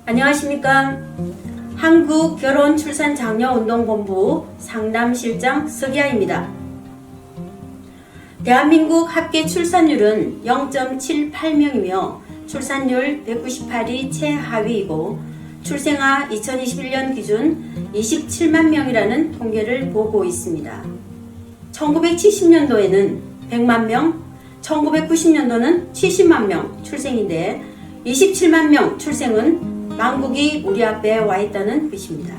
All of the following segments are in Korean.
안녕하십니까. 한국결혼출산장려운동본부 상담실장 서기아입니다. 대한민국 합계 출산율은 0.78명이며 출산율 198위 최하위이고 출생아 2021년 기준 27만 명이라는 통계를 보고 있습니다. 1970년도에는 100만 명, 1990년도는 70만 명 출생인데 27만 명 출생은 망국이 우리 앞에 와 있다는 뜻입니다.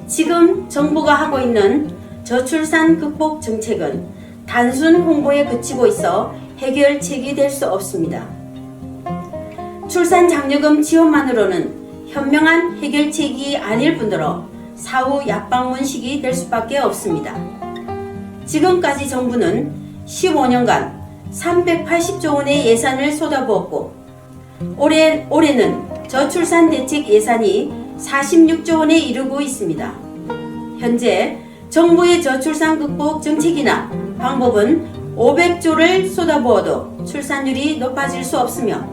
지금 정부가 하고 있는 저출산 극복 정책은 단순 홍보에 그치고 있어 해결책이 될 수 없습니다. 출산장려금 지원만으로는 현명한 해결책이 아닐 뿐더러 사후 약방문식이 될 수밖에 없습니다. 지금까지 정부는 15년간 380조 원의 예산을 쏟아부었고 올해는 저출산 대책 예산이 46조 원에 이르고 있습니다. 현재 정부의 저출산 극복 정책이나 방법은 500조를 쏟아부어도 출산율이 높아질 수 없으며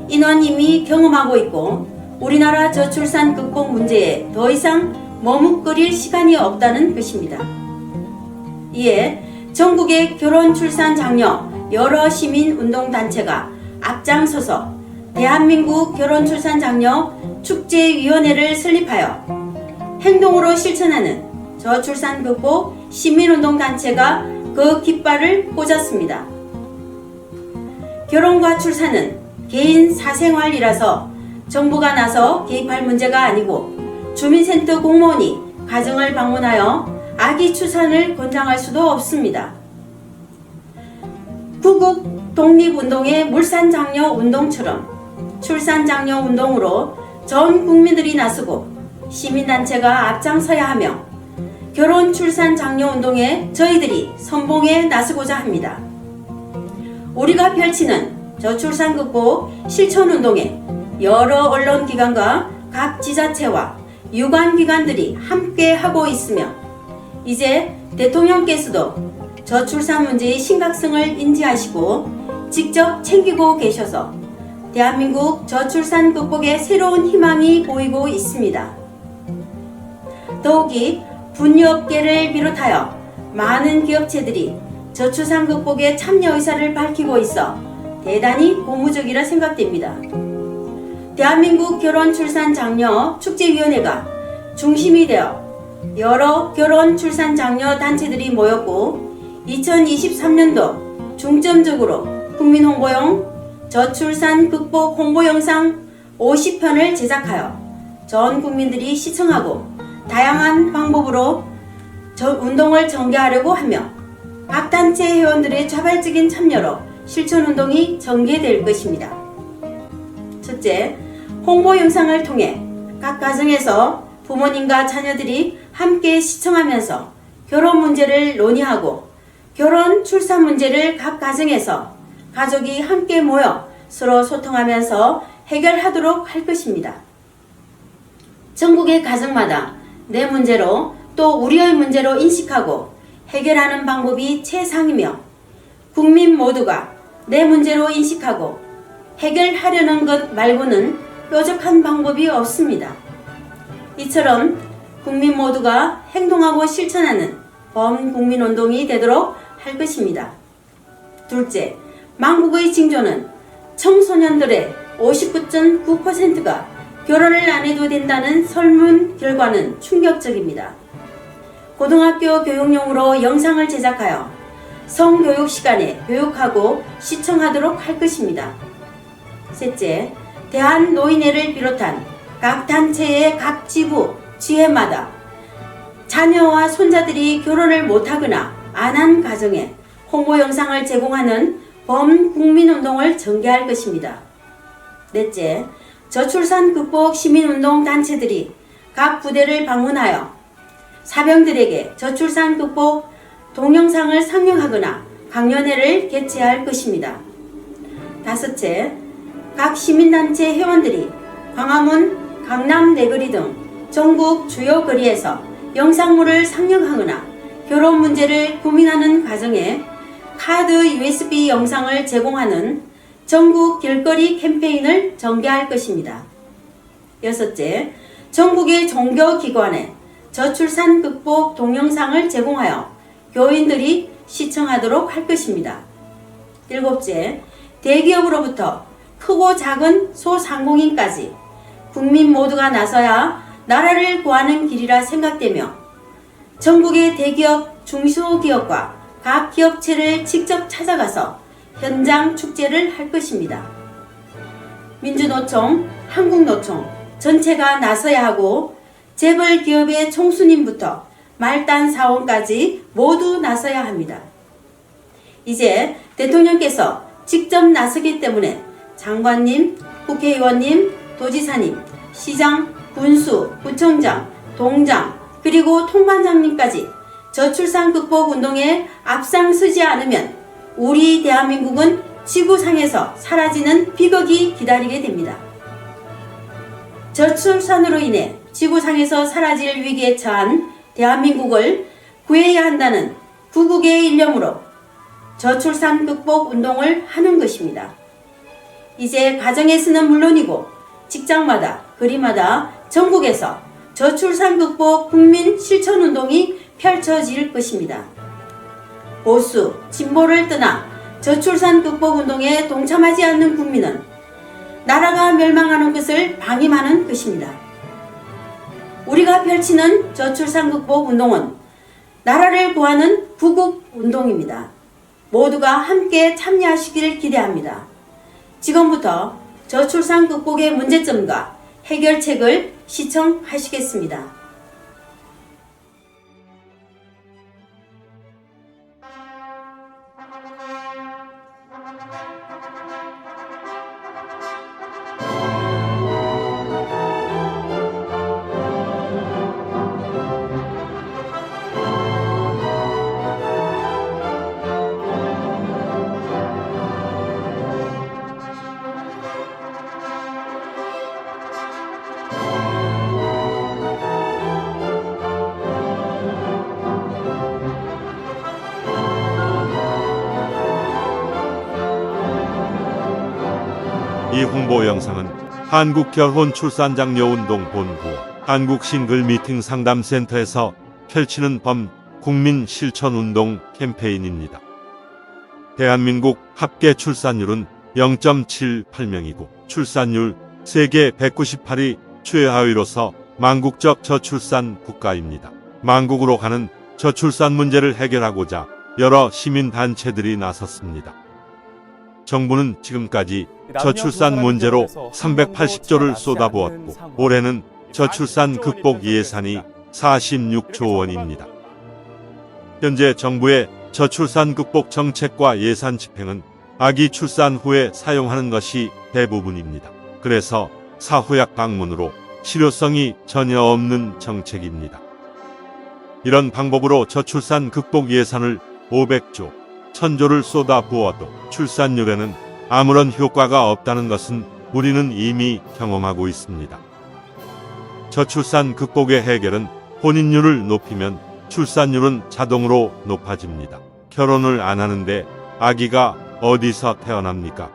이는 이미 경험하고 있고 우리나라 저출산 극복 문제에 더 이상 머뭇거릴 시간이 없다는 것입니다. 이에 전국의 결혼출산장려 여러 시민운동단체가 앞장서서 대한민국 결혼출산장려 축제위원회를 설립하여 행동으로 실천하는 저출산 극복 시민운동단체가 그 깃발을 꽂았습니다. 결혼과 출산은 개인 사생활이라서 정부가 나서 개입할 문제가 아니고 주민센터 공무원이 가정을 방문하여 아기 출산을 권장할 수도 없습니다. 구국 독립운동의 물산장려운동처럼 출산장려운동으로 전 국민들이 나서고 시민단체가 앞장서야 하며 결혼 출산장려운동에 저희들이 선봉에 나서고자 합니다. 우리가 펼치는 저출산 극복 실천운동에 여러 언론기관과 각 지자체와 유관기관들이 함께 하고 있으며 이제 대통령께서도 저출산 문제의 심각성을 인지하시고 직접 챙기고 계셔서 대한민국 저출산 극복에 새로운 희망이 보이고 있습니다. 더욱이 분유업계를 비롯하여 많은 기업체들이 저출산 극복에 참여 의사를 밝히고 있어 대단히 고무적이라 생각됩니다. 대한민국 결혼출산장려 축제위원회가 중심이 되어 여러 결혼출산장려 단체들이 모였고 2023년도 중점적으로 국민홍보용 저출산 극복 홍보 영상 50편을 제작하여 전 국민들이 시청하고 다양한 방법으로 운동을 전개하려고 하며 각 단체 회원들의 자발적인 참여로 실천운동이 전개될 것입니다. 첫째, 홍보 영상을 통해 각 가정에서 부모님과 자녀들이 함께 시청하면서 결혼 문제를 논의하고 결혼 출산 문제를 각 가정에서 가족이 함께 모여 서로 소통하면서 해결하도록 할 것입니다. 전국의 가정마다 내 문제로 또 우리의 문제로 인식하고 해결하는 방법이 최상이며 국민 모두가 내 문제로 인식하고 해결하려는 것 말고는 뾰족한 방법이 없습니다. 이처럼 국민 모두가 행동하고 실천하는 범국민운동이 되도록 할 것입니다. 둘째, 망국의 징조는 청소년들의 59.9%가 결혼을 안 해도 된다는 설문 결과는 충격적입니다. 고등학교 교육용으로 영상을 제작하여 성교육 시간에 교육하고 시청하도록 할 것입니다. 셋째, 대한노인회를 비롯한 각 단체의 각 지부, 지회마다 자녀와 손자들이 결혼을 못하거나 안 한 가정에 홍보 영상을 제공하는 범국민운동을 전개할 것입니다. 넷째, 저출산 극복 시민운동 단체들이 각 부대를 방문하여 사병들에게 저출산 극복 동영상을 상영하거나 강연회를 개최할 것입니다. 다섯째, 각 시민단체 회원들이 광화문, 강남 내거리 등 전국 주요 거리에서 영상물을 상영하거나 결혼 문제를 고민하는 가정에 카드 USB 영상을 제공하는 전국 길거리 캠페인을 전개할 것입니다. 여섯째, 전국의 종교기관에 저출산 극복 동영상을 제공하여 교인들이 시청하도록 할 것입니다. 일곱째, 대기업으로부터 크고 작은 소상공인까지 국민 모두가 나서야 나라를 구하는 길이라 생각되며 전국의 대기업, 중소기업과 각 기업체를 직접 찾아가서 현장 축제를 할 것입니다. 민주노총, 한국노총 전체가 나서야 하고 재벌 기업의 총수님부터 말단 사원까지 모두 나서야 합니다. 이제 대통령께서 직접 나서기 때문에 장관님, 국회의원님, 도지사님, 시장, 군수, 구청장, 동장, 그리고 통반장님까지 저출산 극복 운동에 앞장서지 않으면 우리 대한민국은 지구상에서 사라지는 비극이 기다리게 됩니다. 저출산으로 인해 지구상에서 사라질 위기에 처한 대한민국을 구해야 한다는 구국의 일념으로 저출산 극복 운동을 하는 것입니다. 이제 가정에서는 물론이고 직장마다, 거리마다, 전국에서 저출산 극복 국민 실천 운동이 펼쳐질 것입니다. 보수, 진보를 떠나 저출산 극복 운동에 동참하지 않는 국민은 나라가 멸망하는 것을 방임하는 것입니다. 우리가 펼치는 저출산 극복 운동은 나라를 구하는 구국 운동입니다. 모두가 함께 참여하시길 기대합니다. 지금부터 저출산 극복의 문제점과 해결책을 시청하시겠습니다. 이 홍보 영상은 한국결혼출산장려운동본부 한국싱글미팅 상담센터에서 펼치는 국민 실천운동 캠페인입니다. 대한민국 합계 출산율은 0.78명이고 출산율 세계 198위 최하위로서 망국적 저출산 국가입니다. 망국으로 가는 저출산 문제를 해결하고자 여러 시민단체들이 나섰습니다. 정부는 지금까지 저출산 문제로 380조를 쏟아부었고 올해는 저출산 극복 예산이 46조 원입니다. 현재 정부의 저출산 극복 정책과 예산 집행은 아기 출산 후에 사용하는 것이 대부분입니다. 그래서 사후약 방문으로 실효성이 전혀 없는 정책입니다. 이런 방법으로 저출산 극복 예산을 500조, 1000조를 쏟아부어도 출산율에는 아무런 효과가 없다는 것은 우리는 이미 경험하고 있습니다. 저출산 극복의 해결은 혼인율을 높이면 출산율은 자동으로 높아집니다. 결혼을 안 하는데 아기가 어디서 태어납니까?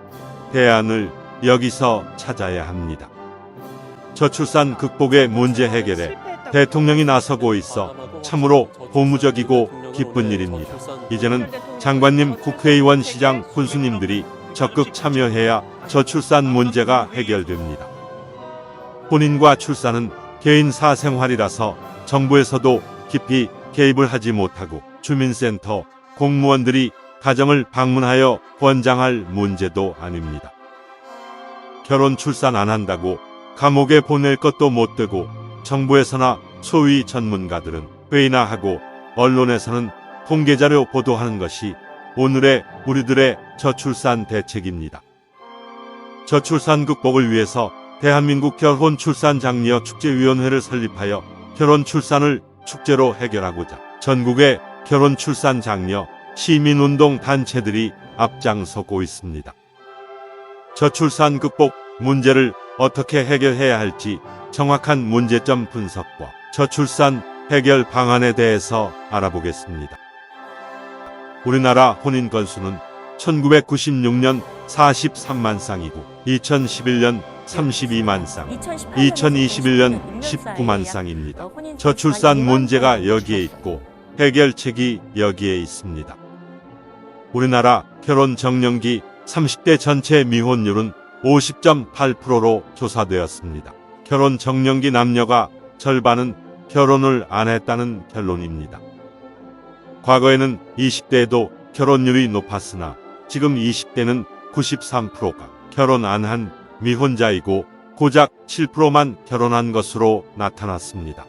대안을 여기서 찾아야 합니다. 저출산 극복의 문제 해결에 대통령이 나서고 있어 참으로 고무적이고 기쁜 일입니다. 이제는 장관님, 국회의원, 시장, 군수님들이 적극 참여해야 저출산 문제가 해결됩니다. 혼인과 출산은 개인 사생활이라서 정부에서도 깊이 개입을 하지 못하고 주민센터, 공무원들이 가정을 방문하여 권장할 문제도 아닙니다. 결혼 출산 안 한다고 감옥에 보낼 것도 못 되고 정부에서나 소위 전문가들은 회의나 하고 언론에서는 통계자료 보도하는 것이 오늘의 우리들의 저출산 대책입니다. 저출산 극복을 위해서 대한민국 결혼출산장려 축제위원회를 설립하여 결혼 출산을 축제로 해결하고자 전국의 결혼출산장려 시민운동 단체들이 앞장서고 있습니다. 저출산 극복 문제를 어떻게 해결해야 할지 정확한 문제점 분석과 저출산 해결 방안에 대해서 알아보겠습니다. 우리나라 혼인 건수는 1996년 43만 쌍이고 2011년 32만 쌍, 2021년 19만 쌍입니다. 저출산 문제가 여기에 있고 해결책이 여기에 있습니다. 우리나라 결혼 정년기 30대 전체 미혼율은 50.8%로 조사되었습니다. 결혼 정년기 남녀가 절반은 결혼을 안 했다는 결론입니다. 과거에는 20대에도 결혼율이 높았으나 지금 20대는 93%가 결혼 안 한 미혼자이고 고작 7%만 결혼한 것으로 나타났습니다.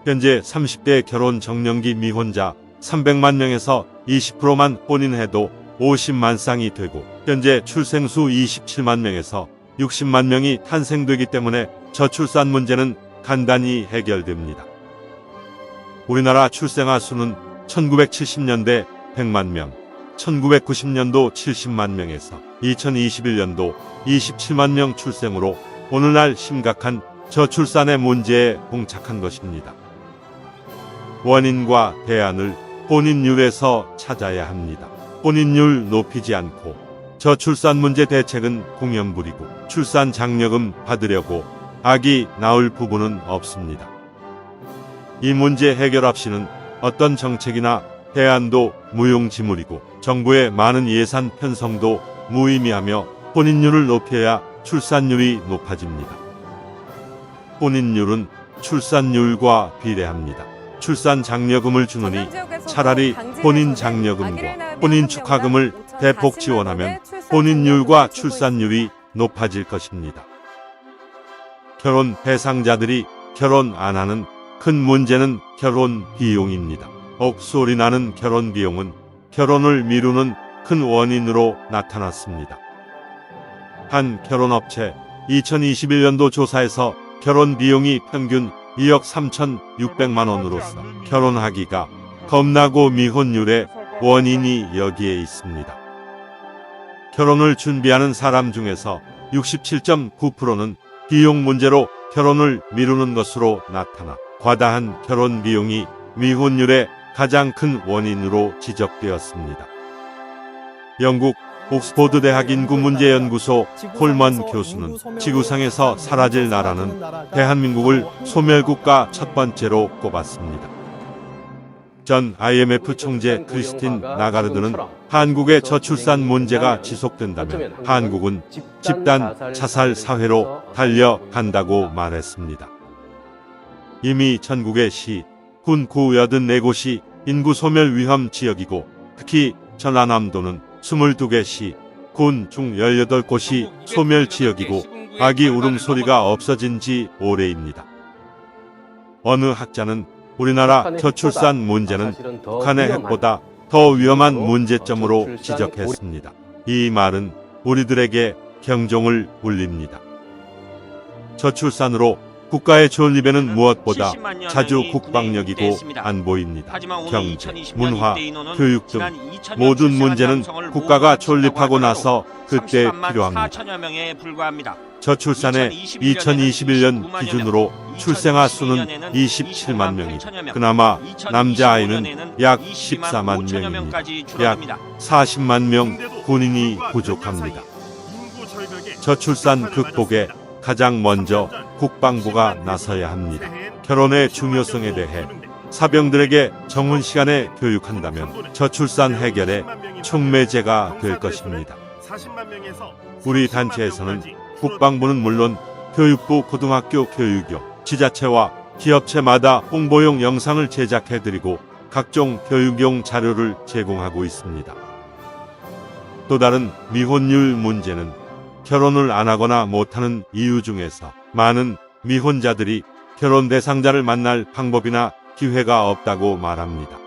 현재 30대 결혼 정년기 미혼자 300만 명에서 20%만 혼인해도 50만 쌍이 되고 현재 출생수 27만 명에서 60만 명이 탄생되기 때문에 저출산 문제는 간단히 해결됩니다. 우리나라 출생아 수는 1970년대 100만 명, 1990년도 70만 명에서 2021년도 27만 명 출생으로 오늘날 심각한 저출산의 문제에 봉착한 것입니다. 원인과 대안을 혼인율에서 찾아야 합니다. 혼인율 높이지 않고 저출산 문제 대책은 공연부리고 출산 장려금 받으려고 아기 낳을 부부는 없습니다. 이 문제 해결 없이는 어떤 정책이나 대안도 무용지물이고 정부의 많은 예산 편성도 무의미하며 혼인율을 높여야 출산율이 높아집니다. 혼인율은 출산율과 비례합니다. 출산 장려금을 주느니 차라리 혼인 장려금과 혼인 축하금을 대폭 지원하면 혼인율과 출산율이 높아질 것입니다. 결혼 대상자들이 결혼 안 하는 큰 문제는 결혼 비용입니다. 억소리 나는 결혼 비용은 결혼을 미루는 큰 원인으로 나타났습니다. 한 결혼업체 2021년도 조사에서 결혼 비용이 평균 2억 3,600만 원으로서 결혼하기가 겁나고 미혼율의 원인이 여기에 있습니다. 결혼을 준비하는 사람 중에서 67.9%는 비용 문제로 결혼을 미루는 것으로 나타나 과다한 결혼 비용이 미혼율의 가장 큰 원인으로 지적되었습니다. 영국 옥스포드 대학 인구문제연구소 콜먼 교수는 지구상에서 사라질 나라는 대한민국을 소멸국가 첫 번째로 꼽았습니다. 전 IMF 총재 크리스틴 나가르드는 한국의 저출산 문제가 지속된다면 한국은 집단 자살 사회로 달려간다고 말했습니다. 이미 전국의 시, 군 94곳이 인구 소멸 위험 지역이고 특히 전라남도는 22개시, 군 중 18곳이 소멸 지역이고 아기 울음소리가 없어진 지 오래입니다. 어느 학자는 우리나라 저출산 문제는 북한의 핵보다 더 위험한 문제점으로 지적했습니다. 이 말은 우리들에게 경종을 울립니다. 저출산으로 국가의 존립에는 무엇보다 자주 국방력이고 안보입니다. 경제, 문화, 교육 등 모든 문제는 국가가 존립하고 나서 그때 필요합니다. 저출산의 2021년 기준으로 출생아 수는 27만 명이고 그나마 남자아이는 약 14만 명입니다. 약 40만 명 군인이 부족합니다. 저출산 극복에 가장 먼저 국방부가 나서야 합니다. 결혼의 중요성에 대해 사병들에게 정훈 시간에 교육한다면 저출산 해결의 촉매제가 될 것입니다. 우리 단체에서는 국방부는 물론 교육부, 고등학교 교육교, 지자체와 기업체마다 홍보용 영상을 제작해드리고 각종 교육용 자료를 제공하고 있습니다. 또 다른 미혼율 문제는 결혼을 안 하거나 못하는 이유 중에서 많은 미혼자들이 결혼 대상자를 만날 방법이나 기회가 없다고 말합니다.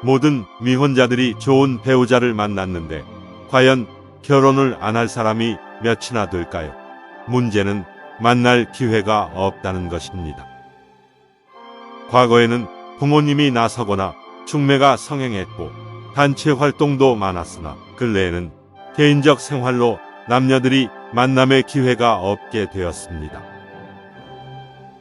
모든 미혼자들이 좋은 배우자를 만났는데 과연 결혼을 안 할 사람이 몇이나 될까요? 문제는 만날 기회가 없다는 것입니다. 과거에는 부모님이 나서거나 중매가 성행했고 단체 활동도 많았으나 근래에는 개인적 생활로 남녀들이 만남의 기회가 없게 되었습니다.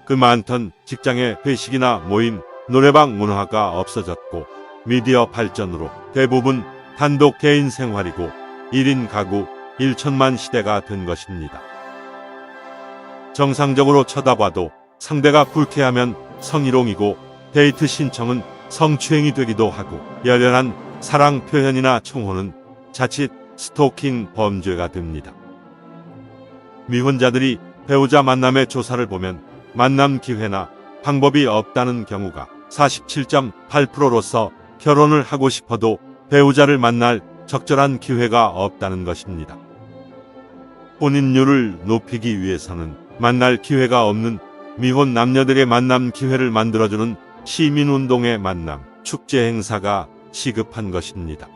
그 많던 직장의 회식이나 모임, 노래방 문화가 없어졌고 미디어 발전으로 대부분 단독 개인 생활이고 1인 가구, 1천만 시대가 된 것입니다. 정상적으로 쳐다봐도 상대가 불쾌하면 성희롱이고 데이트 신청은 성추행이 되기도 하고 열렬한 사랑 표현이나 총호는 자칫 스토킹 범죄가 됩니다. 미혼자들이 배우자 만남의 조사를 보면 만남 기회나 방법이 없다는 경우가 47.8%로서 결혼을 하고 싶어도 배우자를 만날 적절한 기회가 없다는 것입니다. 혼인율을 높이기 위해서는 만날 기회가 없는 미혼 남녀들의 만남 기회를 만들어주는 시민운동의 만남, 축제 행사가 시급한 것입니다.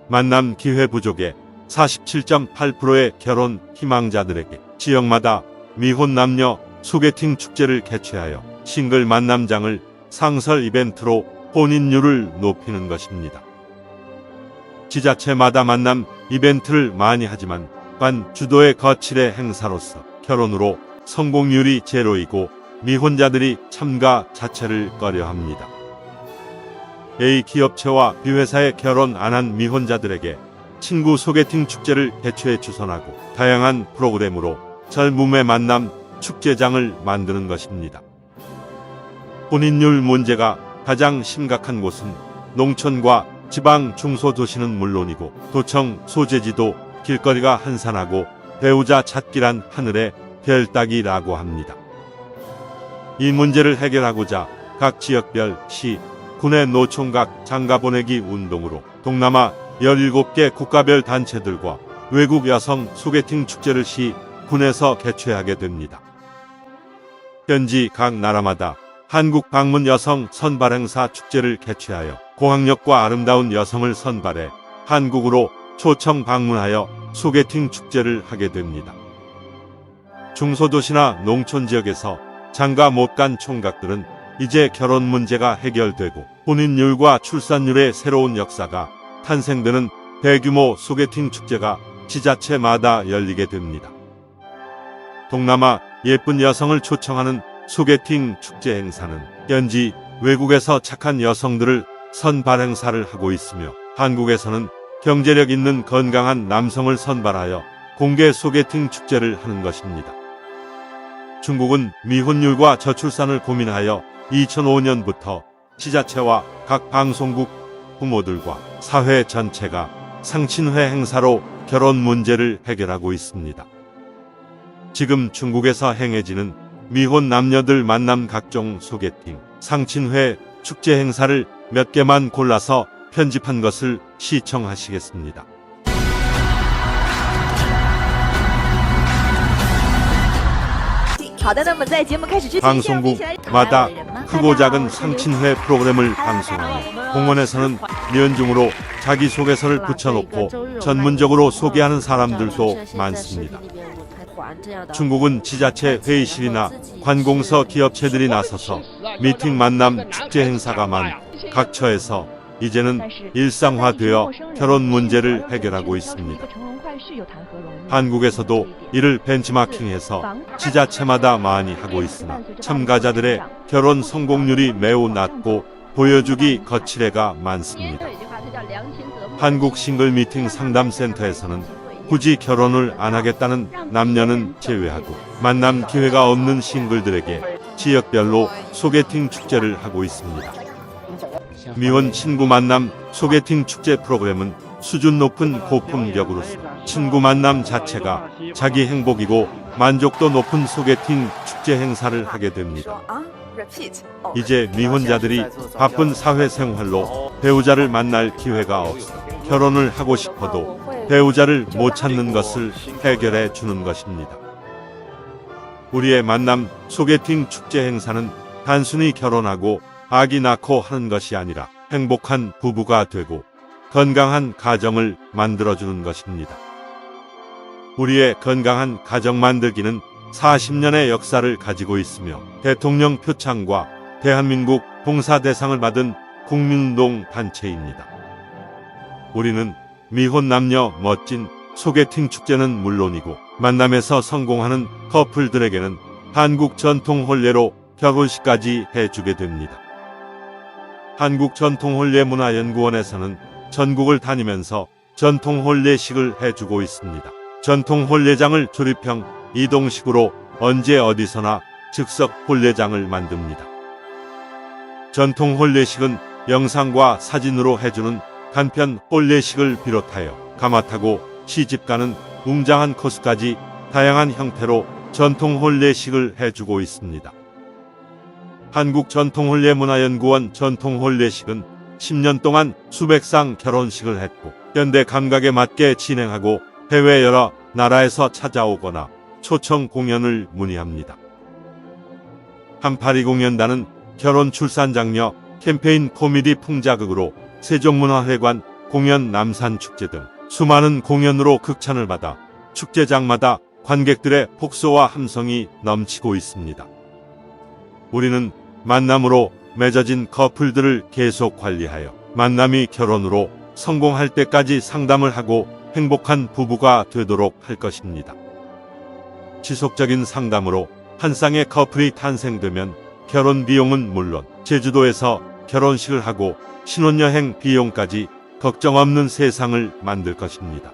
만남 기회 부족에 47.8%의 결혼 희망자들에게 지역마다 미혼 남녀 소개팅 축제를 개최하여 싱글 만남장을 상설 이벤트로 혼인율을 높이는 것입니다. 지자체마다 만남 이벤트를 많이 하지만 관 주도의 거칠의 행사로서 결혼으로 성공률이 제로이고 미혼자들이 참가 자체를 꺼려합니다. A 기업체와 B 회사에 결혼 안 한 미혼자들에게 친구 소개팅 축제를 개최해 주선하고 다양한 프로그램으로 젊음의 만남 축제장을 만드는 것입니다. 혼인율 문제가 가장 심각한 곳은 농촌과 지방 중소도시는 물론이고 도청 소재지도 길거리가 한산하고 배우자 찾기란 하늘의 별 따기라고 합니다. 이 문제를 해결하고자 각 지역별 시, 군의 노총각 장가보내기 운동으로 동남아 17개 국가별 단체들과 외국 여성 소개팅 축제를 시, 군에서 개최하게 됩니다. 현지 각 나라마다 한국 방문 여성 선발 행사 축제를 개최하여 고학력과 아름다운 여성을 선발해 한국으로 초청 방문하여 소개팅 축제를 하게 됩니다. 중소도시나 농촌 지역에서 장가 못 간 총각들은 이제 결혼 문제가 해결되고 혼인율과 출산율의 새로운 역사가 탄생되는 대규모 소개팅 축제가 지자체마다 열리게 됩니다. 동남아 예쁜 여성을 초청하는 소개팅 축제 행사는 현지 외국에서 착한 여성들을 선발 행사를 하고 있으며 한국에서는 경제력 있는 건강한 남성을 선발하여 공개 소개팅 축제를 하는 것입니다. 중국은 미혼율과 저출산을 고민하여 2005년부터 지자체와 각 방송국 부모들과 사회 전체가 상친회 행사로 결혼 문제를 해결하고 있습니다. 지금 중국에서 행해지는 미혼 남녀들 만남 각종 소개팅, 상친회, 축제 행사를 몇 개만 골라서 편집한 것을 시청하시겠습니다. 방송국마다 크고 작은 상친회 프로그램을 방송하며 공원에서는 연중으로 자기소개서를 붙여놓고 전문적으로 소개하는 사람들도 많습니다. 중국은 지자체 회의실이나 관공서 기업체들이 나서서 미팅 만남 축제 행사가 많은 각 처에서 이제는 일상화되어 결혼 문제를 해결하고 있습니다. 한국에서도 이를 벤치마킹해서 지자체마다 많이 하고 있으나 참가자들의 결혼 성공률이 매우 낮고 보여주기 거칠애가 많습니다. 한국 싱글 미팅 상담센터에서는 굳이 결혼을 안 하겠다는 남녀는 제외하고 만남 기회가 없는 싱글들에게 지역별로 소개팅 축제를 하고 있습니다. 미혼 친구 만남 소개팅 축제 프로그램은 수준 높은 고품격으로서 친구 만남 자체가 자기 행복이고 만족도 높은 소개팅 축제 행사를 하게 됩니다. 이제 미혼자들이 바쁜 사회생활로 배우자를 만날 기회가 없어 결혼을 하고 싶어도 배우자를 못 찾는 것을 해결해 주는 것입니다. 우리의 만남 소개팅 축제 행사는 단순히 결혼하고 아기 낳고 하는 것이 아니라 행복한 부부가 되고 건강한 가정을 만들어주는 것입니다. 우리의 건강한 가정 만들기는 40년의 역사를 가지고 있으며 대통령 표창과 대한민국 봉사대상을 받은 국민운동 단체입니다. 우리는 미혼 남녀 멋진 소개팅 축제는 물론이고 만남에서 성공하는 커플들에게는 한국 전통 혼례로 결혼식까지 해주게 됩니다. 한국 전통 혼례 문화연구원에서는 전국을 다니면서 전통 혼례식을 해주고 있습니다. 전통 혼례장을 조립형 이동식으로 언제 어디서나 즉석 혼례장을 만듭니다. 전통 혼례식은 영상과 사진으로 해주는 간편 혼례식을 비롯하여 가마타고 시집가는 웅장한 코스까지 다양한 형태로 전통 혼례식을 해주고 있습니다. 한국전통혼례문화연구원 전통혼례식은 10년 동안 수백 상 결혼식을 했고 현대 감각에 맞게 진행하고 해외 여러 나라에서 찾아오거나 초청 공연을 문의합니다. 한파리공연단은 결혼 출산 장려 캠페인 코미디 풍자극으로 세종문화회관 공연 남산축제 등 수많은 공연으로 극찬을 받아 축제장마다 관객들의 폭소와 함성이 넘치고 있습니다. 우리는 만남으로 맺어진 커플들을 계속 관리하여 만남이 결혼으로 성공할 때까지 상담을 하고 행복한 부부가 되도록 할 것입니다. 지속적인 상담으로 한 쌍의 커플이 탄생되면 결혼 비용은 물론 제주도에서 결혼식을 하고 신혼여행 비용까지 걱정 없는 세상을 만들 것입니다.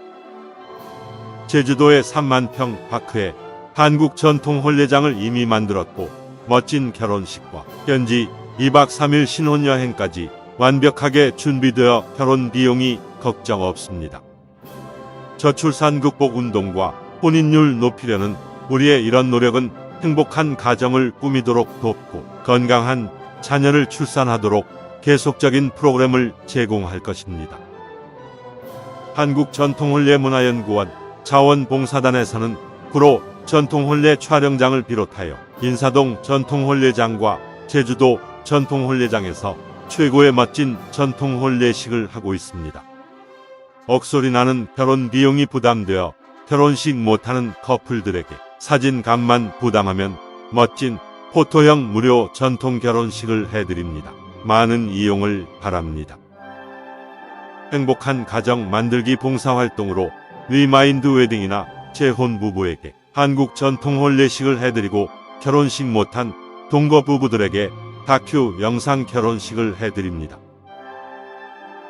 제주도의 3만 평 파크에 한국 전통 혼례장을 이미 만들었고 멋진 결혼식과 현지 2박 3일 신혼여행까지 완벽하게 준비되어 결혼 비용이 걱정 없습니다. 저출산 극복 운동과 혼인율 높이려는 우리의 이런 노력은 행복한 가정을 꾸미도록 돕고 건강한 자녀를 출산하도록 계속적인 프로그램을 제공할 것입니다. 한국전통혼례문화연구원 자원봉사단에서는 구로 전통혼례 촬영장을 비롯하여 인사동 전통혼례장과 제주도 전통혼례장에서 최고의 멋진 전통혼례식을 하고 있습니다. 억소리 나는 결혼 비용이 부담되어 결혼식 못하는 커플들에게 사진값만 부담하면 멋진 포토형 무료 전통 결혼식을 해드립니다. 많은 이용을 바랍니다. 행복한 가정 만들기 봉사활동으로 리마인드 웨딩이나 재혼 부부에게 한국 전통 혼례식을 해드리고 결혼식 못한 동거 부부들에게 다큐 영상 결혼식을 해드립니다.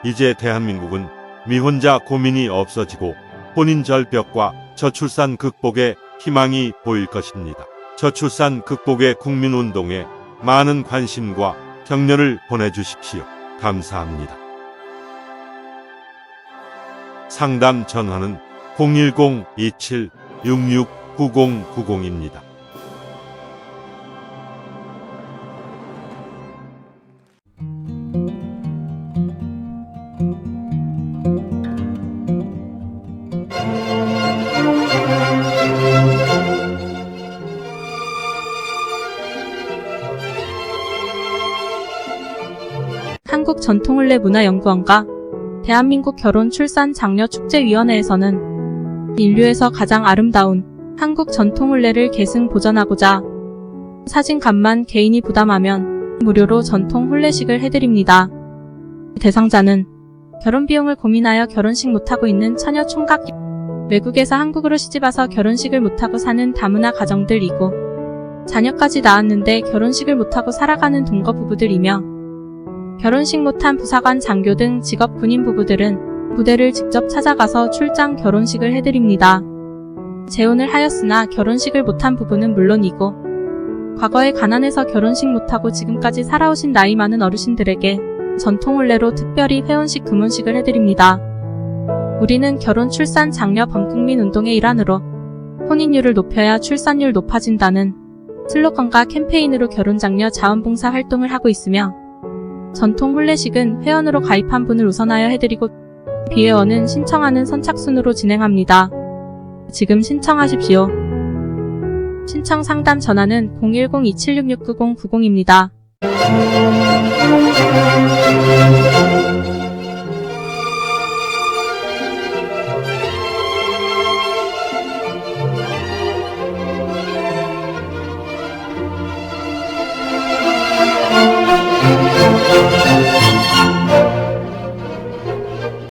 이제 대한민국은 미혼자 고민이 없어지고 혼인 절벽과 저출산 극복에 희망이 보일 것입니다. 저출산 극복의 국민운동에 많은 관심과 격려를 보내주십시오. 감사합니다. 상담 전화는 010-2766-9090입니다. 한국전통혼례문화연구원과 대한민국 결혼출산장려축제위원회에서는 인류에서 가장 아름다운 한국 전통혼례를 계승 보존하고자 사진값만 개인이 부담하면 무료로 전통 혼례식을 해드립니다. 대상자는 결혼비용을 고민하여 결혼식 못하고 있는 처녀 총각, 외국에서 한국으로 시집와서 결혼식을 못하고 사는 다문화 가정들이고 자녀까지 낳았는데 결혼식을 못하고 살아가는 동거 부부들이며 결혼식 못한 부사관, 장교 등 직업 군인 부부들은 부대를 직접 찾아가서 출장 결혼식을 해드립니다. 재혼을 하였으나 결혼식을 못한 부부는 물론이고 과거에 가난해서 결혼식 못하고 지금까지 살아오신 나이 많은 어르신들에게 전통혼례로 특별히 회혼식, 금혼식을 해드립니다. 우리는 결혼, 출산, 장려 범국민 운동의 일환으로 혼인율을 높여야 출산율 높아진다는 슬로건과 캠페인으로 결혼장려 자원봉사 활동을 하고 있으며 전통 혼례식은 회원으로 가입한 분을 우선하여 해드리고 비회원은 신청하는 선착순으로 진행합니다. 지금 신청하십시오. 신청 상담 전화는 010-2766-9090입니다.